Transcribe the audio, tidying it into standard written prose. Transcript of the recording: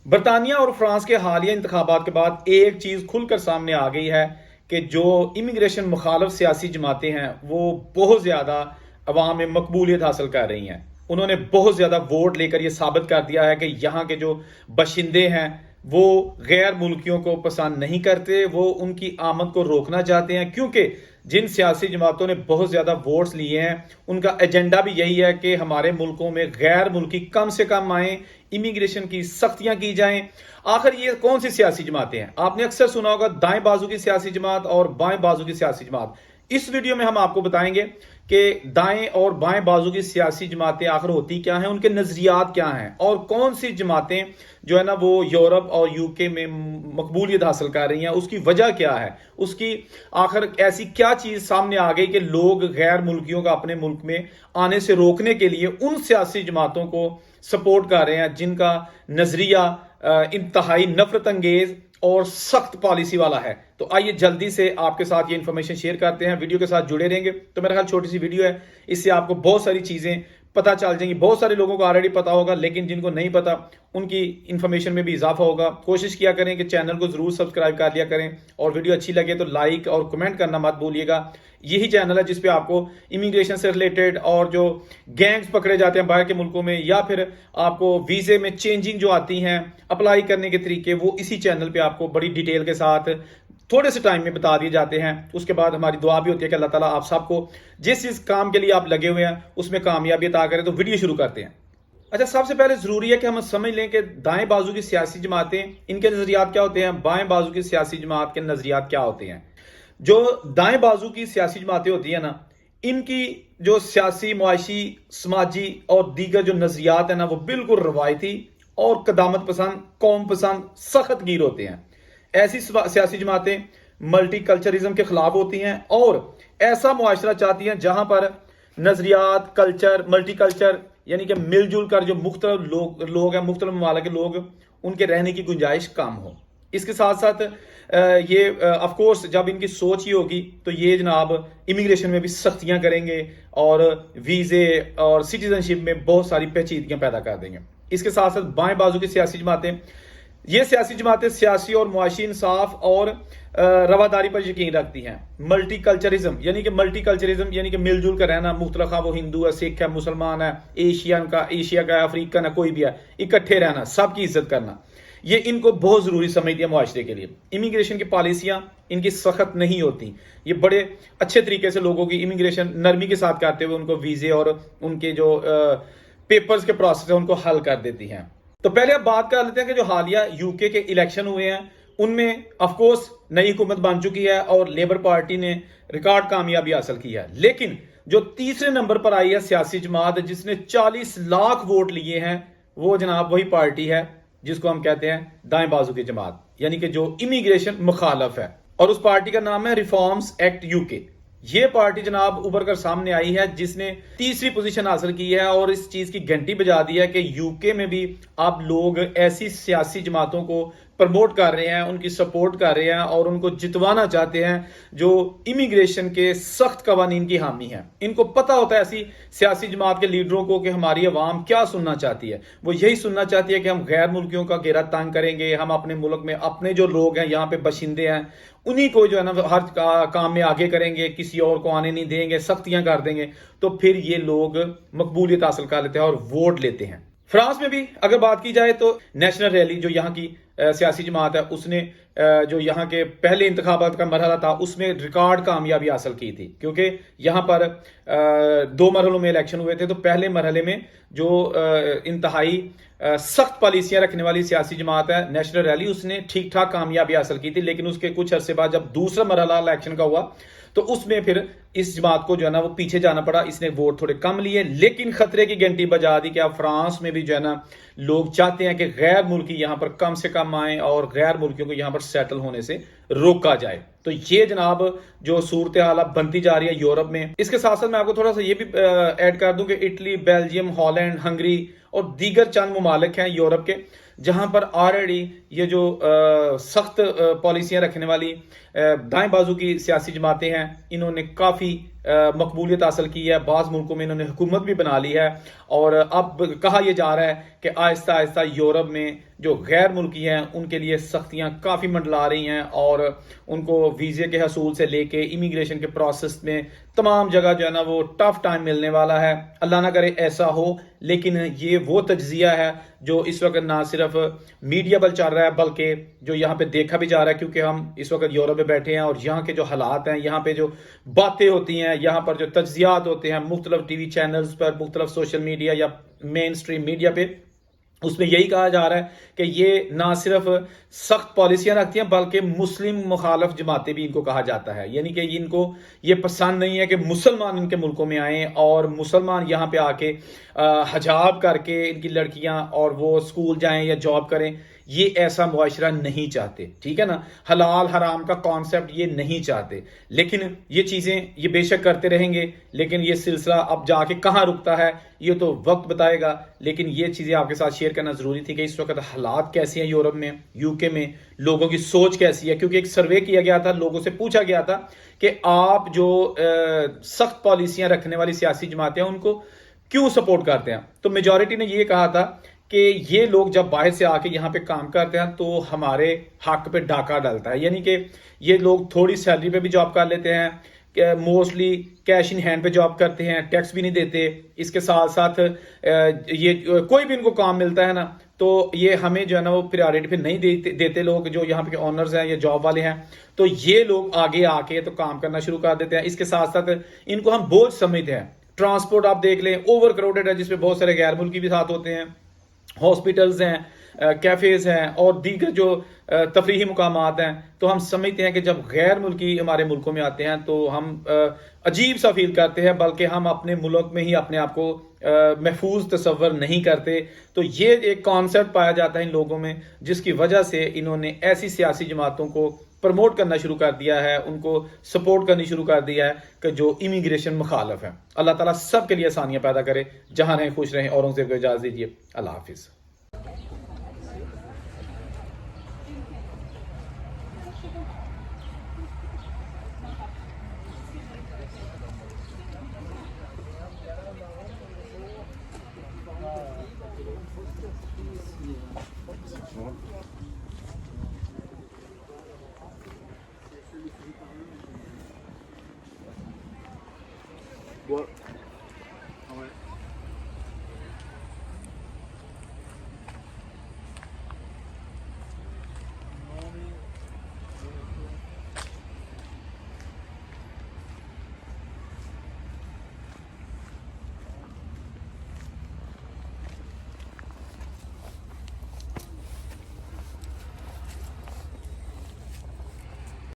برطانیہ اور فرانس کے حالیہ انتخابات کے بعد ایک چیز کھل کر سامنے آ گئی ہے کہ جو امیگریشن مخالف سیاسی جماعتیں ہیں وہ بہت زیادہ عوام میں مقبولیت حاصل کر رہی ہیں. انہوں نے بہت زیادہ ووٹ لے کر یہ ثابت کر دیا ہے کہ یہاں کے جو باشندے ہیں وہ غیر ملکیوں کو پسند نہیں کرتے، وہ ان کی آمد کو روکنا چاہتے ہیں، کیونکہ جن سیاسی جماعتوں نے بہت زیادہ ووٹس لیے ہیں ان کا ایجنڈا بھی یہی ہے کہ ہمارے ملکوں میں غیر ملکی کم سے کم آئیں، امیگریشن کی سختیاں کی جائیں. آخر یہ کون سی سیاسی جماعتیں ہیں؟ آپ نے اکثر سنا ہوگا دائیں بازو کی سیاسی جماعت اور بائیں بازو کی سیاسی جماعت. اس ویڈیو میں ہم آپ کو بتائیں گے کہ دائیں اور بائیں بازو کی سیاسی جماعتیں آخر ہوتی کیا ہیں، ان کے نظریات کیا ہیں، اور کون سی جماعتیں جو ہے نا وہ یورپ اور یو کے میں مقبولیت حاصل کر رہی ہیں، اس کی وجہ کیا ہے، اس کی آخر ایسی کیا چیز سامنے آ گئی کہ لوگ غیر ملکیوں کا اپنے ملک میں آنے سے روکنے کے لیے ان سیاسی جماعتوں کو سپورٹ کر رہے ہیں جن کا نظریہ انتہائی نفرت انگیز اور سخت پالیسی والا ہے. تو آئیے جلدی سے آپ کے ساتھ یہ انفارمیشن شیئر کرتے ہیں، ویڈیو کے ساتھ جڑے رہیں گے. تو میرا خیال چھوٹی سی ویڈیو ہے، اس سے آپ کو بہت ساری چیزیں پتا چل جائیں گی. بہت سارے لوگوں کو آلریڈی پتا ہوگا، لیکن جن کو نہیں پتا ان کی انفارمیشن میں بھی اضافہ ہوگا. کوشش کیا کریں کہ چینل کو ضرور سبسکرائب کر لیا کریں، اور ویڈیو اچھی لگے تو لائک اور کمنٹ کرنا مت بھولیے گا. یہی چینل ہے جس پہ آپ کو امیگریشن سے ریلیٹڈ اور جو گینگز پکڑے جاتے ہیں باہر کے ملکوں میں، یا پھر آپ کو ویزے میں چینجنگ جو آتی ہیں اپلائی کرنے کے طریقے، وہ اسی چینل پہ آپ کو بڑی ڈیٹیل کے ساتھ تھوڑے سے ٹائم میں بتا دیے جاتے ہیں. اس کے بعد ہماری دعا بھی ہوتی ہے کہ اللہ تعالیٰ آپ سب کو جس کام کے لیے آپ لگے ہوئے ہیں اس میں کامیابی عطا کرے. تو ویڈیو شروع کرتے ہیں. اچھا، سب سے پہلے ضروری ہے کہ ہم سمجھ لیں کہ دائیں بازو کی سیاسی جماعتیں، ان کے نظریات کیا ہوتے ہیں، بائیں بازو کی سیاسی جماعت کے نظریات کیا ہوتے ہیں. جو دائیں بازو کی سیاسی جماعتیں ہوتی ہیں نا، ان کی جو سیاسی، معاشی، سماجی اور دیگر جو نظریات ہیں نا، وہ بالکل روایتی اور قدامت پسند، قوم پسند، سخت گیر ہوتے ہیں. ایسی سیاسی جماعتیں ملٹی کلچرزم کے خلاف ہوتی ہیں اور ایسا معاشرہ چاہتی ہیں جہاں پر نظریات، کلچر، ملٹی کلچر یعنی کہ مل جل کر جو مختلف لوگ ہیں، مختلف ممالک کے لوگ، ان کے رہنے کی گنجائش کم ہو. اس کے ساتھ ساتھ یہ آف کورس جب ان کی سوچ یہ ہوگی تو یہ جناب امیگریشن میں بھی سختیاں کریں گے اور ویزے اور سٹیزن شپ میں بہت ساری پیچیدگیاں پیدا کر دیں گے. اس کے ساتھ ساتھ بائیں بازو کی سیاسی جماعتیں، یہ سیاسی جماعتیں سیاسی اور معاشی انصاف اور رواداری پر یقین رکھتی ہیں. ملٹی کلچرزم یعنی کہ مل جل کر رہنا، مختلف، وہ ہندو ہے، سکھ ہے، مسلمان ہے، ایشیا کا ہے، افریقن ہے، کوئی بھی ہے، اکٹھے رہنا، سب کی عزت کرنا، یہ ان کو بہت ضروری سمجھتی ہے معاشرے کے لیے. امیگریشن کی پالیسیاں ان کی سخت نہیں ہوتی، یہ بڑے اچھے طریقے سے لوگوں کی امیگریشن نرمی کے ساتھ کرتے ہوئے ان کو ویزے اور ان کے جو پیپرز کے پروسیس ہے ان کو حل کر دیتی ہیں. تو پہلے اب بات کر لیتے ہیں کہ جو حالیہ یو کے الیکشن ہوئے ہیں ان میں آف کورس نئی حکومت بن چکی ہے اور لیبر پارٹی نے ریکارڈ کامیابی حاصل کی ہے. لیکن جو تیسرے نمبر پر آئی ہے سیاسی جماعت جس نے 40 لاکھ ووٹ لیے ہیں، وہ جناب وہی پارٹی ہے جس کو ہم کہتے ہیں دائیں بازو کی جماعت، یعنی کہ جو امیگریشن مخالف ہے. اور اس پارٹی کا نام ہے ریفارمز ایکٹ یو کے. یہ پارٹی جناب ابھر کر سامنے آئی ہے جس نے تیسری پوزیشن حاصل کی ہے اور اس چیز کی گھنٹی بجا دی ہے کہ یو کے میں بھی اب لوگ ایسی سیاسی جماعتوں کو پروموٹ کر رہے ہیں، ان کی سپورٹ کر رہے ہیں اور ان کو جتوانا چاہتے ہیں جو امیگریشن کے سخت قوانین کی حامی ہیں. ان کو پتہ ہوتا ہے ایسی سیاسی جماعت کے لیڈروں کو کہ ہماری عوام کیا سننا چاہتی ہے. وہ یہی سننا چاہتی ہے کہ ہم غیر ملکیوں کا گھیرا تنگ کریں گے، ہم اپنے ملک میں اپنے جو لوگ ہیں یہاں پہ باشندے ہیں انہی کو جو ہے نا ہر کام میں آگے کریں گے، کسی اور کو آنے نہیں دیں گے، سختیاں کر دیں گے. تو پھر یہ لوگ مقبولیت حاصل کر لیتے ہیں اور ووٹ لیتے ہیں. فرانس میں بھی اگر بات کی جائے تو نیشنل ریلی جو یہاں کی سیاسی جماعت ہے، اس نے جو یہاں کے پہلے انتخابات کا مرحلہ تھا اس میں ریکارڈ کامیابی حاصل کی تھی، کیونکہ یہاں پر 2 مرحلوں میں الیکشن ہوئے تھے. تو پہلے مرحلے میں جو انتہائی سخت پالیسیاں رکھنے والی سیاسی جماعت ہے نیشنل ریلی، اس نے ٹھیک ٹھاک کامیابی حاصل کی تھی. لیکن اس کے کچھ عرصے بعد جب دوسرا مرحلہ الیکشن کا ہوا تو اس میں پھر اس جماعت کو جو ہے نا وہ پیچھے جانا پڑا. اس نے ووٹ تھوڑے کم لیے، لیکن خطرے کی گھنٹی بجا دی کہ اب فرانس میں بھی جو ہے نا لوگ چاہتے ہیں کہ غیر ملکی یہاں پر کم سے کم آئیں اور غیر ملکیوں کو یہاں پر سیٹل ہونے سے روکا جائے. تو یہ جناب جو صورتحال بنتی جا رہی ہے یورپ میں. اس کے ساتھ ساتھ میں آپ کو تھوڑا سا یہ بھی ایڈ کر دوں کہ اٹلی، بیلجیم، ہالینڈ، ہنگری اور دیگر چند ممالک ہیں یورپ کے جہاں پر آلریڈی یہ جو سخت پالیسیاں رکھنے والی دائیں بازو کی سیاسی جماعتیں ہیں، انہوں نے کافی مقبولیت حاصل کی ہے، بعض ملکوں میں انہوں نے حکومت بھی بنا لی ہے، اور اب کہا یہ جا رہا ہے کہ آہستہ آہستہ یورپ میں جو غیر ملکی ہیں ان کے لیے سختیاں کافی منڈلا رہی ہیں، اور ان کو ویزے کے حصول سے لے کے امیگریشن کے پروسیس میں تمام جگہ جو ہے نا وہ ٹف ٹائم ملنے والا ہے۔ اللہ نہ کرے ایسا ہو، لیکن یہ وہ تجزیہ ہے جو اس وقت نہ صرف میڈیا پر چل رہا ہے بلکہ جو یہاں پہ دیکھا بھی جا رہا ہے، کیونکہ ہم اس وقت یورپ میں بیٹھے ہیں اور یہاں کے جو حالات ہیں، یہاں پہ جو باتیں ہوتی ہیں، یہاں پر جو تجزیات ہوتے ہیں مختلف ٹی وی چینلز پر، مختلف سوشل میڈیا یا مین سٹریم میڈیا پہ، اس میں یہی کہا جا رہا ہے کہ یہ نہ صرف سخت پالیسیاں رکھتی ہیں بلکہ مسلم مخالف جماعتیں بھی ان کو کہا جاتا ہے، یعنی کہ ان کو یہ پسند نہیں ہے کہ مسلمان ان کے ملکوں میں آئیں اور مسلمان یہاں پہ آ کے حجاب کر کے ان کی لڑکیاں اور وہ اسکول جائیں یا جاب کریں۔ یہ ایسا معاشرہ نہیں چاہتے، ٹھیک ہے نا، حلال حرام کا کانسیپٹ یہ نہیں چاہتے، لیکن یہ چیزیں یہ بے شک کرتے رہیں گے، لیکن یہ سلسلہ اب جا کے کہاں رکتا ہے یہ تو وقت بتائے گا۔ لیکن یہ چیزیں آپ کے ساتھ شیئر کرنا ضروری تھی کہ اس وقت حالات کیسے ہیں یورپ میں، یو کے میں، لوگوں کی سوچ کیسی ہے، کیونکہ ایک سروے کیا گیا تھا، لوگوں سے پوچھا گیا تھا کہ آپ جو سخت پالیسیاں رکھنے والی سیاسی جماعتیں ہیں ان کو کیوں سپورٹ کرتے ہیں، تو میجورٹی نے یہ کہا تھا کہ یہ لوگ جب باہر سے آ کے یہاں پہ کام کرتے ہیں تو ہمارے حق پہ ڈاکہ ڈالتا ہے، یعنی کہ یہ لوگ تھوڑی سیلری پہ بھی جاب کر لیتے ہیں، موسٹلی کیش ان ہینڈ پہ جاب کرتے ہیں، ٹیکس بھی نہیں دیتے، اس کے ساتھ ساتھ یہ کوئی بھی ان کو کام ملتا ہے نا تو یہ ہمیں جو ہے نا وہ پریارٹی پہ نہیں دیتے لوگ جو یہاں پہ آنرز ہیں یا جاب والے ہیں، تو یہ لوگ آگے آ کے تو کام کرنا شروع کر دیتے ہیں۔ اس کے ساتھ ساتھ ان کو ہم بوجھ سمجھتے ہیں، ٹرانسپورٹ آپ دیکھ لیں اوور کراؤڈڈ ہے، جس میں بہت سارے غیر ملکی بھی ساتھ ہوتے ہیں، ہاسپٹلز ہیں، کیفیز ہیں اور دیگر جو تفریحی مقامات ہیں، تو ہم سمجھتے ہیں کہ جب غیر ملکی ہمارے ملکوں میں آتے ہیں تو ہم عجیب سا فیل کرتے ہیں، بلکہ ہم اپنے ملک میں ہی اپنے آپ کو محفوظ تصور نہیں کرتے۔ تو یہ ایک کانسیپٹ پایا جاتا ہے ان لوگوں میں، جس کی وجہ سے انہوں نے ایسی سیاسی جماعتوں کو پروموٹ کرنا شروع کر دیا ہے، ان کو سپورٹ کرنی شروع کر دیا ہے کہ جو امیگریشن مخالف ہیں۔ اللہ تعالیٰ سب کے لیے آسانیاں پیدا کرے، جہاں رہیں خوش رہیں، اوروں سے اجازت دیجیے، اللہ حافظ۔